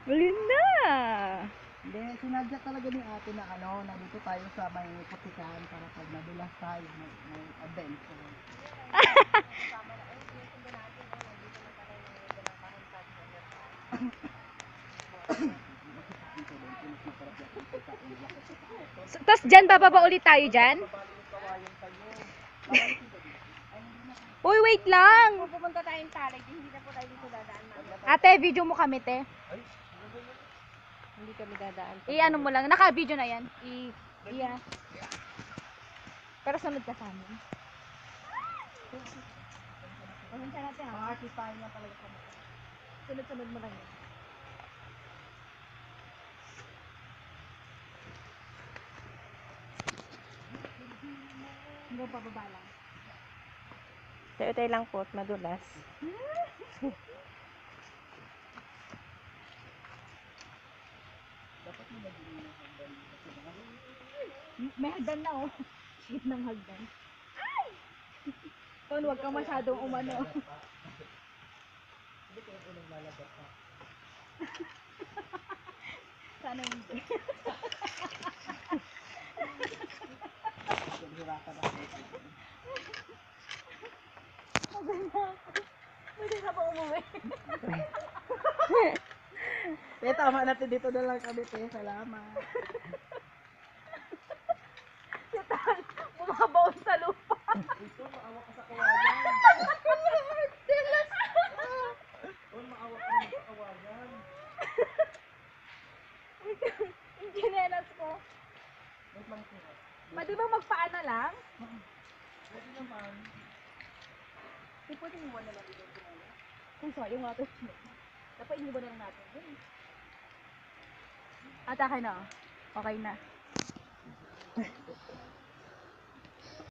Huli na. Hindi, sinadya talaga ni ate na nandito tayo sa may putikan para pag nadulas tayo, may adventure. Tapos dyan, bababa ulit tayo dyan? Uy, wait lang. Kung pupunta tayong talag, hindi na po tayo dito dadaan. Ate, video mo kami, te. Hindi kami dadaan. I-ano mo lang. Naka-video na yan. Iya. Pero sunod ka sa amin. Pumunta natin ha. Makakita niya talaga kami. Sunod-sunod mo lang yan. Hanggang pababa lang. Tayo lang po at madulas. May hagdan na oh. Shit ng hagdan. Ay! Ton, huwag ka masyadong umano. Sana hindi. Pwede na ba umuwi? Tama natin dito na lang kami, te. Salamat. Bumabaon sa lupa. Ito, maawa ka sa kawayan. Ito, maawa ka sa kawayan. Yung ginelas ko. Wait lang po. Pwede ba magpaano lang? Pwede naman. Pwede mo na lang dito. Kung so, yung water mo. Dapat iniba na lang natin. Atake na. Okay na.